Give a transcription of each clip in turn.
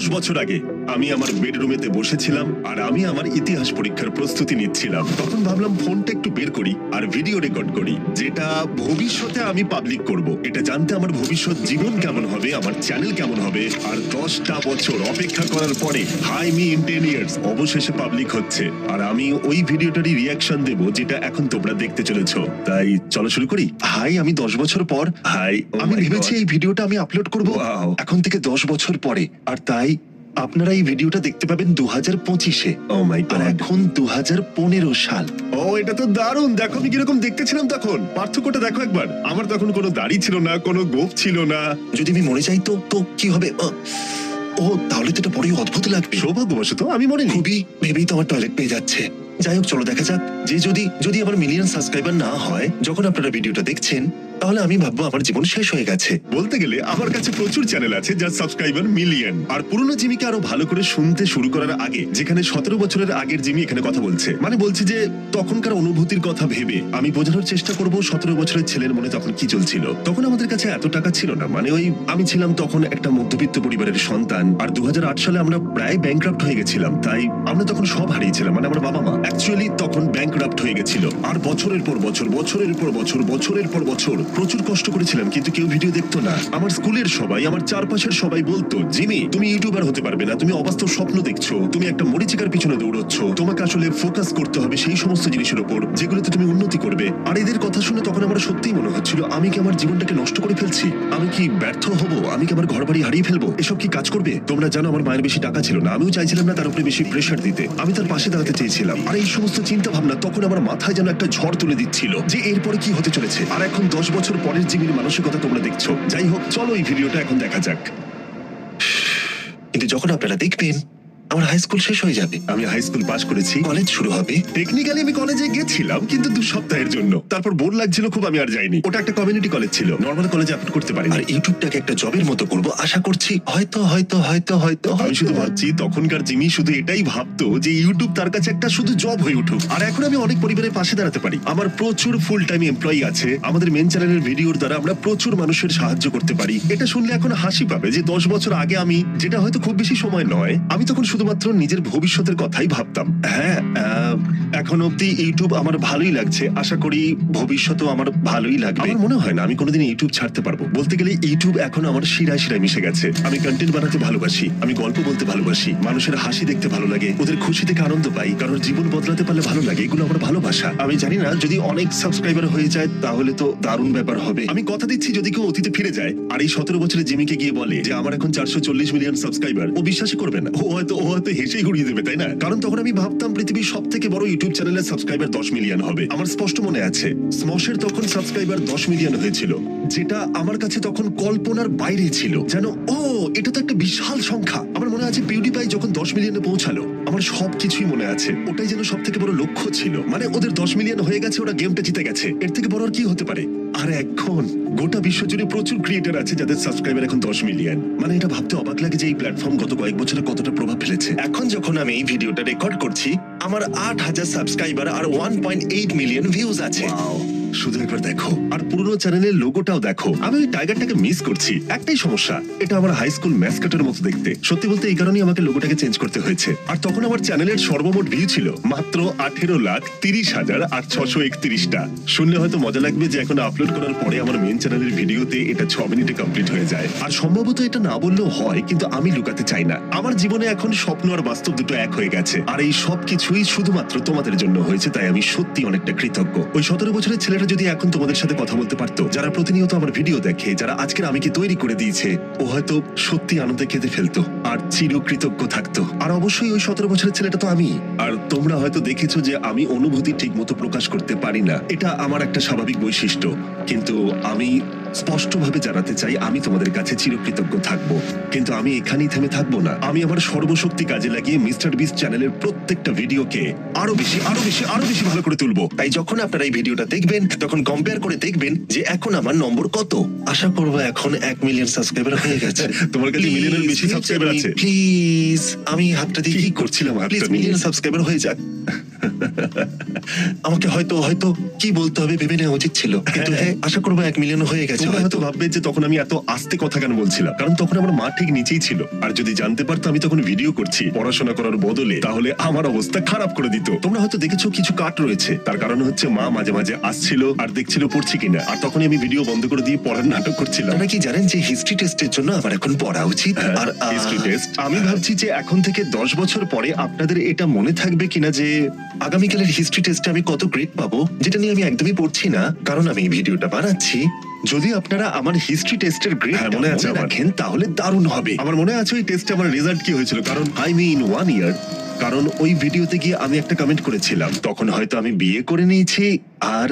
10 বছর আগে আমি আমার বেডরুমেতে বসেছিলাম আর আমি আমার ইতিহাস পরীক্ষার প্রস্তুতি নিচ্ছিলাম। তখন ভাবলাম ফোনটা একটু বের করি আর ভিডিও রেকর্ড করি, যেটা ভবিষ্যতে আমি পাবলিক করব। এটা জানতে আমার ভবিষ্যৎ জীবন কেমন হবে, আমার চ্যানেল কেমন হবে। আর 10টা বছর অপেক্ষা করার পরে হাই মি ইন 10 ইয়ার্স অবশেষে পাবলিক হচ্ছে। আর আমি ওই ভিডিওটারই রিয়াকশন দেব যেটা এখন তোমরা দেখতে চলেছো। তাই চলো শুরু করি। হাই, আমি 10 বছর পর আমি ভেবেছি এই ভিডিওটা আমি আপলোড করব এখন থেকে 10 বছর পরে। আর তাই আপনারা এই ভিডিওটা দেখতে পাবেন 2025-এ। ও মাই গড, এখন 2015 সাল। ও এটা তো দারুণ। দেখো আমি কিরকম দেখতেছিলাম তখন, পার্থক্যটা দেখো একবার। আমার তখন কোনো দাড়ি ছিল না, কোনো গোঁফ ছিল না। যদি আমি মরে যাই তো কি হবে? ও তাহলে তো এটা বড়ই অদ্ভুত লাগবে। সৌভাগ্যবশত আমি মরে খুবই ভেবেই তো আমার টয়লেট পেয়ে যাচ্ছে। যাই হোক, চলো দেখা যাক যে যদি আমার মিলিয়ন সাবস্ক্রাইবার না হয় যখন আপনারা ভিডিওটা দেখছেন, তাহলে আমি ভাববো আমার জীবন শেষ হয়ে গেছে। বলতে গেলে আমার কাছে প্রচুর চ্যানেল আছে যার সাবস্ক্রাইবার মিলিয়ন। আর পুরনো জিমিকে আরো ভালো করে শুনতে শুরু করার আগে, যেখানে 17 বছরের আগের জিমি এখানে কথা বলছে, মানে বলছে যে তখনকার অনুভূতির কথা ভেবে আমি বোঝানোর চেষ্টা করব 17 বছরের ছেলের মনে তখন কি চলছিল। তখন আমাদের কাছে এত টাকা ছিল না, মানে আমি ছিলাম তখন একটা মধ্যবিত্ত পরিবারের সন্তান। আর 2008 সালে আমরা প্রায় ব্যাংকরাপ্ট হয়ে গেছিলাম। তাই আমরা তখন সব হারিয়েছিলাম, মানে আমার বাবা মা অ্যাকচুয়ালি তখন ব্যাংকরাপ্ট হয়ে গেছিল। আর বছরের পর বছর, বছরের পর বছর, বছরের পর বছর প্রচুর কষ্ট করেছিলাম, কিন্তু কেউ ভিডিও দেখতো না। আমার স্কুলের সবাই, আমার চারপাশের সবাই বলতো, জিমি তুমি ইউটিউবার হতে পারবে না, তুমি অবাস্তব স্বপ্ন দেখছো, তুমি একটা মরিচিকার পিছনে দৌড়চ্ছ, তোমাকে আসলে ফোকাস করতে হবে সেই সমস্ত জিনিসের উপর যেগুলোতে তুমি উন্নতি করবে। আর এদের কথা শুনে তখন আমার সত্যিই মনে হচ্ছিল আমি কি আমার জীবনটাকে নষ্ট করে ফেলছি, আমি কি ব্যর্থ হব, আমি কি আমার ঘর বাড়ি হারিয়ে ফেলবো, এসব কি কাজ করবে? তোমরা জানো আমার মায়ের বেশি টাকা ছিল না, আমিও চাইছিলাম না তার উপরে বেশি প্রেশার দিতে, আমি তার পাশে দাঁড়াতে চেয়েছিলাম। আর এই সমস্ত চিন্তা ভাবনা তখন আমার মাথায় যেন একটা ঝড় তুলে দিচ্ছিল যে এরপরে কি হতে চলেছে। আর এখন 10 বছর পরের জিমির মানসিকতা তোমরা দেখছো। যাই হোক, চলো এই ভিডিওটা এখন দেখা যাক। কিন্তু যখন আপনারা দেখবেন আমার হাই স্কুল শেষ হয়ে যাবে, আমি হাই স্কুল পাস করেছি, কলেজ শুরু হবে। টেকনিক্যালি আমি কলেজে গেছিলাম কিন্তু 2 সপ্তাহের জন্য, তারপর বোর লাগছিল খুব, আমি আর যাইনি। ওটা একটা কমিউনিটি কলেজ ছিল, নর্মাল কলেজে আপলোড করতে পারি। আর ইউটিউবটাকে একটা জবের মতো করব আশা করছি। হয়তো আমি শুধু ভাবছি তখনকার জিমি শুধু এটাই ভাবতো যে ইউটিউব তার কাছে একটা শুধু জব হয়ে উঠুক। আর এখন আমি অনেক পরিবারের পাশে দাঁড়াতে পারি, আমার প্রচুর ফুল টাইম এমপ্লয়ি আছে, আমাদের মেন চ্যানেলের ভিডিওর দ্বারা আমরা প্রচুর মানুষের সাহায্য করতে পারি। এটা শুনলে এখন হাসি পাবে যে 10 বছর আগে আমি, যেটা হয়তো খুব বেশি সময় নয়, আমি তখন শুধুমাত্র নিজের ভবিষ্যতের কথাই ভাবতাম। হ্যাঁ, এখন অব্দি ইউটিউব আমার ভালোই লাগছে, আশা করি ভবিষ্যতেও আমার ভালোই লাগবে। আমার মনে হয় না আমি কোনোদিন ইউটিউব ছাড়তে পারবো। বলতে গেলে ইউটিউব এখন আমার শিরায় শিরায় মিশে গেছে। আমি কন্টেন্ট বানাতে ভালোবাসি, আমি গল্প বলতে ভালোবাসি, মানুষের হাসি দেখতে ভালো লাগে, ওদের খুশি থেকে আনন্দ পাই, কারোর জীবন বদলাতে পারলে ভালো লাগে, এগুলো আমার ভালোবাসা। আমি জানি না যদি অনেক সাবস্ক্রাইবার হয়ে যায় তাহলে তো দারুণ ব্যাপার হবে। আমি কথা দিচ্ছি যদি কেউ অতীতে ফিরে যায় আর এই 17 বছরের জিমিকে গিয়ে বলে যে আমার এখন 440 মিলিয়ন সাবস্ক্রাইবার, ও বিশ্বাসই করবে না। ও হয়তো হেসেই ঘুরিয়ে দেবে, তাই না? কারণ তখন আমি ভাবতাম পৃথিবীর সব থেকে বড় ইউটিউব চ্যানেলের সাবস্ক্রাইবার 10 মিলিয়ন হবে। আমার স্পষ্ট মনে আছে স্মশের তখন সাবস্ক্রাইবার 10 মিলিয়ন হয়েছিল, যেটা আমার কাছে তখন কল্পনার বাইরে ছিল। যেন এটা তো একটা বিশাল সংখ্যা। আমার মনে আছে পিউডিপাই যখন 10 মিলিয়নে পৌঁছালো, আমার সবকিছুই মনে আছে। ওটাই যেন সব থেকে বড় লক্ষ্য ছিল, মানে ওদের 10 মিলিয়ন হয়ে গেছে, ওরা গেমটা জিতে গেছে, এর থেকে বড় আর কি হতে পারে? আর এখন গোটা বিশ্ব জুড়ে প্রচুর ক্রিয়েটর আছে যাদের সাবস্ক্রাইবার এখন 10 মিলিয়ন। মানে এটা ভাবতে অবাক লাগে যে এই প্ল্যাটফর্ম গত কয়েক বছরে কতটা প্রভাব ফেলেছে। এখন যখন আমি এই ভিডিওটা রেকর্ড করছি, আমার 8,000 সাবস্ক্রাইবার আর 1.8 মিলিয়ন ভিউজ আছে। শুধু একবার দেখো, আর পুরোনো চ্যানেলের লোগোটাও দেখো। আমি ওই টাইগারটাকে মিস করছি, একটাই সমস্যা, এটা আমার হাই স্কুল ম্যাসকটের মতো দেখতে। সত্যি বলতে এই কারণেই আমাকে লোগোটাকে চেঞ্জ করতে হয়েছে। আর তখন আমার চ্যানেলের সর্বমোট ভিউ ছিল মাত্র 18,30,631টা। শুনলে হয়তো মজা লাগবে যে এখন আপলোড করার পরে আমার মেন চ্যানেলের ভিডিওতে এটা 6 মিনিটে কমপ্লিট হয়ে যায়। আর সম্ভবত এটা না বললেও হয়, কিন্তু আমি লুকাতে চাই না, আমার জীবনে এখন স্বপ্ন আর বাস্তব দুটো এক হয়ে গেছে। আর এই সব কিছুই শুধুমাত্র তোমাদের জন্য হয়েছে, তাই আমি সত্যি অনেকটা কৃতজ্ঞ। ওই 17 বছরের ছেলেটা যদি এখন তোমাদের সাথে কথা বলতে পারতো, যারা প্রতিনিয়ত আমার ভিডিও দেখে, যারা আজকের আমি কি তৈরি করে দিয়েছে, ও হয়তো সত্যি আনন্দে কেঁদে ফেলতো আর চিরকৃতজ্ঞ থাকতো। আর অবশ্যই ওই 17 বছরের ছেলেটা তো আমি। আর তোমরা হয়তো দেখেছো যে আমি অনুভূতি ঠিক মতো প্রকাশ করতে পারি না, এটা আমার একটা স্বাভাবিক বৈশিষ্ট্য। কিন্তু আমি স্পষ্টভাবে জানাতে চাই আমি তোমাদের কাছে চিরকৃতজ্ঞ থাকবো। কিন্তু আমি এখানেই থেমে থাকবো না, আমি আমার সর্বশক্তি কাজে লাগিয়ে মিস্টার বিস্ট চ্যানেলের প্রত্যেকটা ভিডিওকে আরো বেশি ভালো করে তুলবো। তাই যখন আপনারা এই ভিডিওটা দেখবেন তখন কম্পেয়ার করে দেখবেন যে এখন আমার নম্বর কত। আশা করবো এখন 1 মিলিয়ন সাবস্ক্রাইবার হয়ে গেছে। তোমার কাছে মিলিয়নের বেশি সাবস্ক্রাইবার আছে? প্লিজ, আমি হাতটা দিয়ে কি করছিলাম, প্লিজ মিলিয়ন সাবস্ক্রাইবার হয়ে যাক। আমাকে হয়তো হয়তো কি বলতে হবে ভেবে নেওয়া উচিত ছিল, কিন্তু হ্যাঁ আশা করবো 1 মিলিয়ন হয়ে গেছে। তোমরা হয়তো ভাববে যে তখন আমি এত আস্তে কথা কেন বলছিলাম, কারণ তখন আমার মা ঠিক নিচেই ছিল, আর যদি জানতে পারতো আমি তখন ভিডিও করছি পড়াশোনা করার বদলে, তাহলে আমার অবস্থা খারাপ করে দিত। তোমরা হয়তো দেখেছো কিছু কাট রয়েছে, তার কারণ হচ্ছে মা মাঝে মাঝে আসছিল আর দেখছিল পড়ছি কিনা, আর তখনই আমি ভিডিও বন্ধ করে দিয়ে পড়ার নাটক করছিলাম। আপনারা কি জানেন যে হিস্ট্রি টেস্টের জন্য আমার এখন পড়া উচিত? আর হিস্ট্রি টেস্ট আমি ভাবছি যে এখন থেকে 10 বছর পরে আপনাদের এটা মনে থাকবে কিনা যে আগামীকালের হিস্ট্রি টেস্টে আমি কত গ্রেড পাবো, যেটা নিয়ে আমি একদমই পড়ছি না, কারণ আমি এই ভিডিওটা বানাচ্ছি। যদি আপনারা আমার হিস্ট্রি টেস্টের গ্রেড মনে আছে আমার। রাখেন তাহলে দারুণ হবে। আমার মনে আছে ওই টেস্টে আমার রেজাল্ট কি হয়েছিল, কারণ আই মিন 1 ইয়ার, কারণ ওই ভিডিওতে গিয়ে আমি একটা কমেন্ট করেছিলাম তখন হয়তো আমি বিয়ে করে নিয়েছি, আর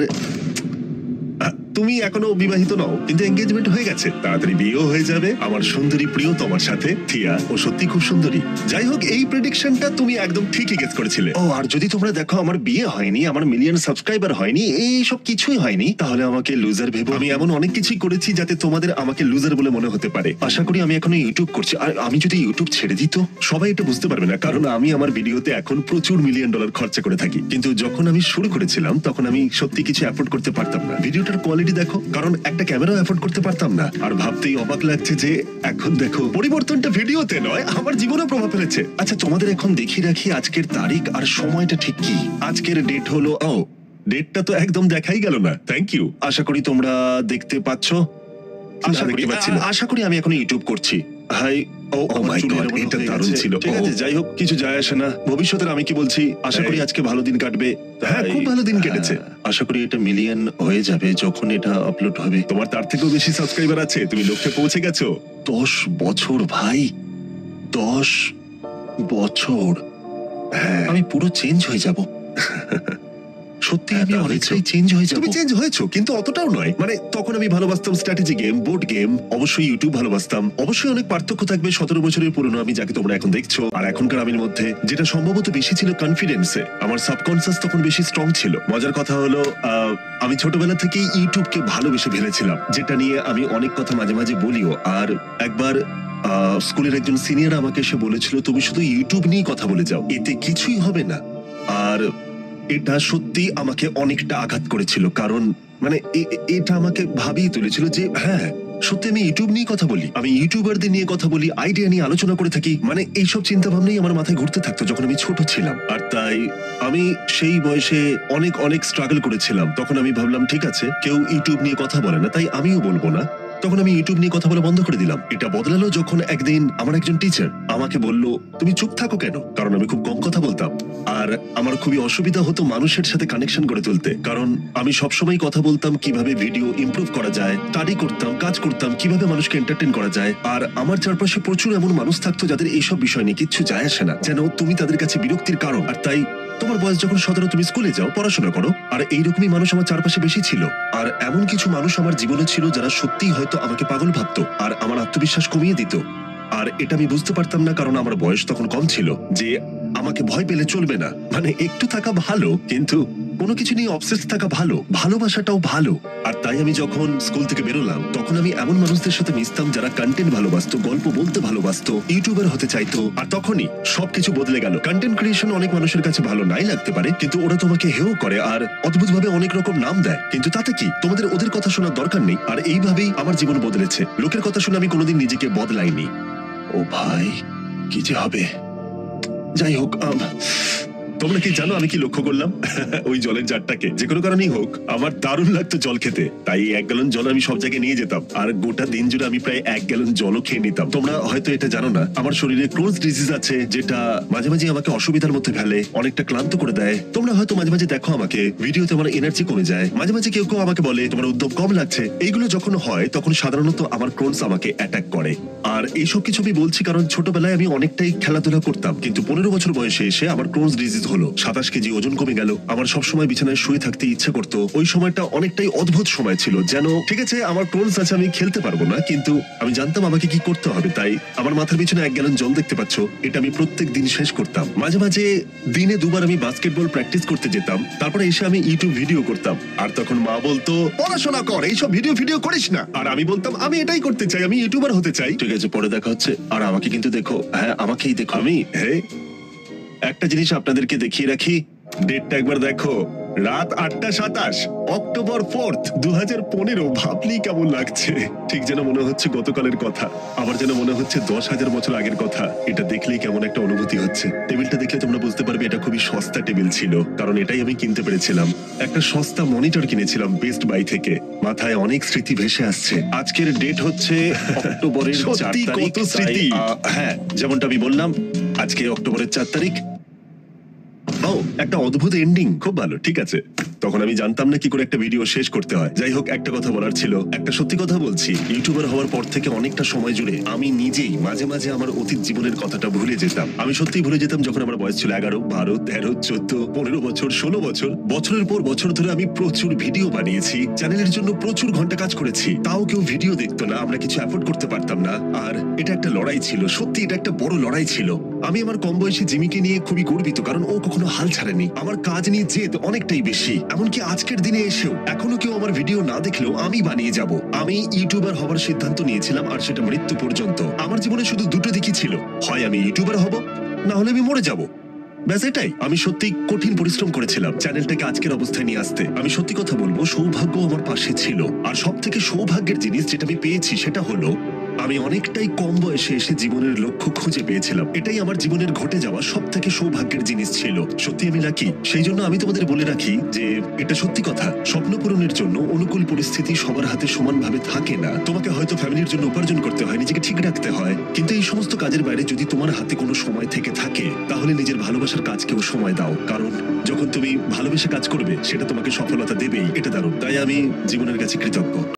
তুমি এখনো বিবাহিত নও কিন্তু এঙ্গেজমেন্ট হয়ে গেছে, তাড়াতাড়ি বিয়েও হয়ে যাবে আমার সুন্দরী প্রিয়তমার সাথে থিয়া। ও সত্যি খুব সুন্দরী। যাই হোক, এই প্রেডিকশনটা তুমি একদম ঠিকই গেস করেছিলে। ও, আর যদি তোমরা দেখো আমার বিয়ে হয়নি, আমার মিলিয়ন সাবস্ক্রাইবার হয়নি, এই সব কিছুই হয়নি, তাহলে আমাকে লুজার ভেবো। আমি এমন অনেক কিছুই করেছি যাতে তোমাদের আমাকে লুজার বলে মনে হতে পারে। আশা করি আমি এখনো ইউটিউব করছি, আর আমি যদি ইউটিউব ছেড়ে দিত সবাই এটা বুঝতে পারবে না, কারণ আমি আমার ভিডিওতে এখন প্রচুর $1 মিলিয়ন খরচা করে থাকি, কিন্তু যখন আমি শুরু করেছিলাম তখন আমি সত্যি কিছু অ্যাফোর্ড করতে পারতাম না। ভিডিওটার কোয়ালিটি দেখো, কারণ একটা ক্যামেরাও অ্যাফোর্ড করতে পারতাম না, আর ভাবতেই অবাক লাগছে যে এখন দেখো পরিবর্তনটা ভিডিওতে নয় আমার জীবনে প্রভাব ফেলেছে। আচ্ছা, তোমাদের এখন দেখিয়ে রাখি আজকের তারিখ আর সময়টা ঠিক কি। আজকের ডেট হলো, ডেটটা তো একদম দেখাই গেল না। Thank you. আশা করি তোমরা দেখতে পাচ্ছ। আশা করি আমি এখন ইউটিউব করছি। হাই, এটা দারুণ ছিল। ঠিক আছে, যাই হোক, কিছু যায় আসে না। ভবিষ্যতের আমি কি বলছি, আশা করি আজকে ভালো দিন কাটবে। হ্যাঁ, খুব ভালো দিন কেটেছে। আশা করি এটা মিলিয়ন হয়ে যাবে যখন এটা আপলোড হবে। তোমার তার থেকেও বেশি সাবস্ক্রাইবার আছে, তুমি লক্ষ্যে পৌঁছে গেছো। 10 বছর ভাই, 10 বছর। হ্যাঁ, আমি পুরো চেঞ্জ হয়ে যাব। সত্যি আমি অনেকটাই চেঞ্জ হয়ে যাব। তুমি চেঞ্জ হয়েছো, কিন্তু অতটাও নয়। মানে তখন আমি ভালোবাসতাম স্ট্র্যাটেজি গেম, বোর্ড গেম, অবশ্যই ইউটিউব ভালোবাসতাম। অবশ্যই অনেক পার্থক্য থাকবে 17 বছরের পুরনো আমি যাকে তোমরা এখন দেখছো আর এখনকার আমির মধ্যে। যেটা সম্ভবত বেশি ছিল কনফিডেন্সে, আমার সাবকনসিয়াস তখন বেশি স্ট্রং ছিল। মজার কথা হলো আমি ছোটবেলা থেকেই ইউটিউবকে ভালোবেসে ফেলেছিলাম, যেটা নিয়ে আমি অনেক কথা মাঝে মাঝে বলিও। আর একবার স্কুলের একজন সিনিয়র আমাকে এসে বলেছিল, তুমি শুধু ইউটিউব নিয়ে কথা বলে যাও, এতে কিছুই হবে না। আর এটা সত্যি আমাকে অনেকটা আঘাত করেছিল, কারণ মানে এটা আমাকে ভাবিয়ে তুলেছিল যে হ্যাঁ সত্যি আমি ইউটিউব নিয়ে কথা বলি, আমি ইউটিউবারদের নিয়ে কথা বলি, আইডিয়া নিয়ে আলোচনা করে থাকি। মানে এইসব চিন্তা ভাবনাই আমার মাথায় ঘুরতে থাকতো যখন আমি ছোট ছিলাম। আর তাই আমি সেই বয়সে অনেক অনেক স্ট্রাগল করেছিলাম। তখন আমি ভাবলাম ঠিক আছে, কেউ ইউটিউব নিয়ে কথা বলে না, তাই আমিও বলবো না। তখন আমি ইউটিউব নিয়ে কথা বলা বন্ধ করে দিলাম। এটা বদলালো যখন একদিন আমার একজন টিচার আমাকে বলল, তুমি চুপ থাকো কেন? কারণ আমি খুব কম কথা বলতাম, আর আমার খুবই অসুবিধা হতো মানুষের সাথে কানেকশন করে তুলতে, কারণ আমি সবসময় কথা বলতাম কিভাবে ভিডিও ইমপ্রুভ করা যায়, স্টাডি করতাম, কাজ করতাম কিভাবে মানুষকে এন্টারটেইন করা যায়। আর আমার চারপাশে প্রচুর এমন মানুষ থাকতো যাদের এইসব বিষয় নিয়ে কিচ্ছু যায় আসে না, যেন তুমি তাদের কাছে বিরক্তির কারণ। আর তাই তোমার বয়স যখন 17, তুমি স্কুলে যাও, পড়াশোনা করো। আর এইরকমই মানুষ আমার চারপাশে বেশি ছিল। আর এমন কিছু মানুষ আমার জীবনে ছিল যারা সত্যিই হয়তো আমাকে পাগল ভাবতো আর আমার আত্মবিশ্বাস কমিয়ে দিত। আর এটা আমি বুঝতে পারতাম না, কারণ আমার বয়স তখন কম ছিল, যে আমাকে ভয় পেলে চলবে না। মানে একটু থাকা ভালো, কিন্তু কোনো কিছু নিয়ে অবসেস থাকা ভালো, ভালোবাসাটাও ভালো। আর তাই আমি যখন স্কুল থেকে বেরোলাম তখন আমি এমন মানুষদের সাথে মিশতাম যারা কন্টেন্ট ভালোবাসতো, গল্প বলতে ভালোবাসতো, ইউটিউবার হতে চাইতো। আর তখনই সবকিছু বদলে গেল। কন্টেন্ট ক্রিয়েশন অনেক মানুষের কাছে ভালো নাই লাগতে পারে, কিন্তু ওরা তোমাকে হেয় করে আর অদ্ভুতভাবে অনেক রকম নাম দেয়। কিন্তু তাতে কি, তোমাদের ওদের কথা শোনার দরকার নেই। আর এইভাবেই আমার জীবন বদলেছে। লোকের কথা শুনে আমি কোনোদিন নিজেকে বদলাইনি। ও ভাই, কি যে হবে। যাই হোক, তোমরা কি জানো আমি কি লক্ষ্য করলাম? ওই জলের জারটাকে যে কোনো কারণেই হোক আমার দারুণ লাগতো জল খেতে, তাই 1 গ্যালন জল আমি সব জায়গায় নিয়ে যেতাম। আর গোটা দিন জুড়ে আমি প্রায় 1 গ্যালন জলও খেয়ে নিতাম। তোমরা হয়তো এটা জানো না, আমার শরীরে ক্রোনস ডিজিজ আছে, যেটা মাঝে মাঝে আমাকে অসুবিধার মধ্যে ফেলে, অনেকটা ক্লান্ত করে দেয়। তোমরা হয়তো মাঝে মাঝে দেখো আমাকে ভিডিওতে, আমার এনার্জি কমে যায়। মাঝে মাঝে কেউ কেউ আমাকে বলে তোমার উদ্যম কম লাগছে। এইগুলো যখন হয় তখন সাধারণত আমার ক্রোনস আমাকে অ্যাটাক করে। আর এইসব কিছু আমি বলছি কারণ ছোটবেলায় আমি অনেকটাই খেলাধুলা করতাম, কিন্তু 15 বছর বয়সে এসে আমার ক্রোনস ডিজিজ হলো। 27 কেজি ওজন কমে গেল। আমার সবসময় বিছানায় শুয়ে থাকতে ইচ্ছে করতো। ওই সময়টা অনেকটাই অদ্ভুত সময় ছিল, যেন ঠিক আছে আমার ক্রোনস আছে, আমি খেলতে পারবো না, কিন্তু আমি জানতাম আমাকে কি করতে হবে। তাই আমার মাথার পিছনে 1 গ্যালন জল দেখতে পাচ্ছ, এটা আমি প্রত্যেক দিন শেষ করতাম। মাঝে মাঝে দিনে 2 বার আমি বাস্কেটবল প্র্যাকটিস করতে যেতাম। তারপরে এসে আমি ইউটিউব ভিডিও করতাম। আর তখন মা বলতো পড়াশোনা কর, এইসব ভিডিও করিস না। আর আমি বলতাম আমি এটাই করতে চাই, আমি ইউটিউবার হতে চাই। ঠিক আছে, পরে দেখা হচ্ছে। আর আমাকে কিন্তু দেখো, হ্যাঁ আমাকেই দেখো। আমি একটা জিনিস আপনাদেরকে দেখিয়ে রাখি, ডেটটা একবার দেখো, রাত 8:27, অক্টোবর 4th, 2015। ভাবলেই কেমন লাগছে, ঠিক যেন মনে হচ্ছে গতকালের কথা, আবার যেন মনে হচ্ছে 10,000 বছর আগের কথা। এটা দেখলেই কেমন একটা অনুভূতি হচ্ছে। টেবিলটা দেখলে তোমরা বুঝতে পারবে এটা খুবই সস্তা টেবিল ছিল, কারণ এটাই আমি কিনতে পেরেছিলাম। একটা সস্তা মনিটর কিনেছিলাম বেস্ট বাই থেকে। মাথায় অনেক স্মৃতি ভেসে আসছে। আজকের ডেট হচ্ছে অক্টোবরের 4 সত্যি তারিখ। কত স্মৃতি। হ্যাঁ, যেমনটা আমি বললাম, আজকে অক্টোবরের 4 তারিখ। ও, একটা অদ্ভুত এন্ডিং, খুব ভালো। ঠিক আছে, তখন আমি জানতাম না কি করে একটা ভিডিও শেষ করতে হয়। যাই হোক, একটা কথা বলার ছিল। একটা সত্যি কথা বলছি, ইউটিউবার হওয়ার পর থেকে অনেকটা সময় জুড়ে আমি নিজেই মাঝে মাঝে আমার অতীত জীবনের কথাটা ভুলে যেতাম। আমি সত্যিই ভুলে যেতাম যখন আমার বয়স ছিল 11, 12, 13, 14, 15 বছর, 16 বছর। বছরের পর বছর ধরে আমি প্রচুর ভিডিও বানিয়েছি, চ্যানেলের জন্য প্রচুর ঘন্টা কাজ করেছি, তাও কেউ ভিডিও দেখতো না, আমরা কিছু অ্যাফোর্ড করতে পারতাম না। আর এটা একটা লড়াই ছিল, সত্যি এটা একটা বড় লড়াই ছিল। আমি আমার কম বয়সী জিমিকে নিয়ে খুবই গর্বিত, কারণ ও কখনো হাল ছাড়েনি। আমার কাজ নিয়ে জেদ অনেকটাই বেশি, এমনকি আজকের দিনে এসেও এখনো কেউ আমার ভিডিও না দেখলেও আমি বানিয়ে যাব। আমি ইউটিউবার হবার সিদ্ধান্ত নিয়েছিলাম, আর সেটা মৃত্যু পর্যন্ত। আমার জীবনে শুধু দুটো দিকই ছিল, হয় আমি ইউটিউবার হব, না হলে আমি মরে যাব। ব্যাস এটাই। আমি সত্যি কঠিন পরিশ্রম করেছিলাম চ্যানেলটাকে আজকের অবস্থায় নিয়ে আসতে। আমি সত্যি কথা বলবো, সৌভাগ্য আমার পাশে ছিল। আর সব থেকে সৌভাগ্যের জিনিস যেটা আমি পেয়েছি সেটা হলো আমি অনেকটাই কম বয়সে এসে জীবনের লক্ষ্য খুঁজে পেয়েছিলাম। এটাই আমার জীবনের ঘটে যাওয়া সব থেকে সৌভাগ্যের জিনিস ছিল। সত্যি আমি লাকি। সেই জন্য আমি তোমাদের বলে রাখি যে এটা সত্যি কথা, স্বপ্ন পূরণের জন্য অনুকূল পরিস্থিতি সবার হাতে সমানভাবে থাকে না। তোমাকে হয়তো ফ্যামিলির জন্য উপার্জন করতে হয়, নিজেকে ঠিক রাখতে হয়, কিন্তু এই সমস্ত কাজের বাইরে যদি তোমার হাতে কোনো সময় থেকে থাকে, তাহলে নিজের ভালোবাসার কাজকেও সময় দাও। কারণ যখন তুমি ভালোবেসে কাজ করবে, সেটা তোমাকে সফলতা দেবেই। এটা দারুণ। তাই আমি জীবনের কাছে কৃতজ্ঞ।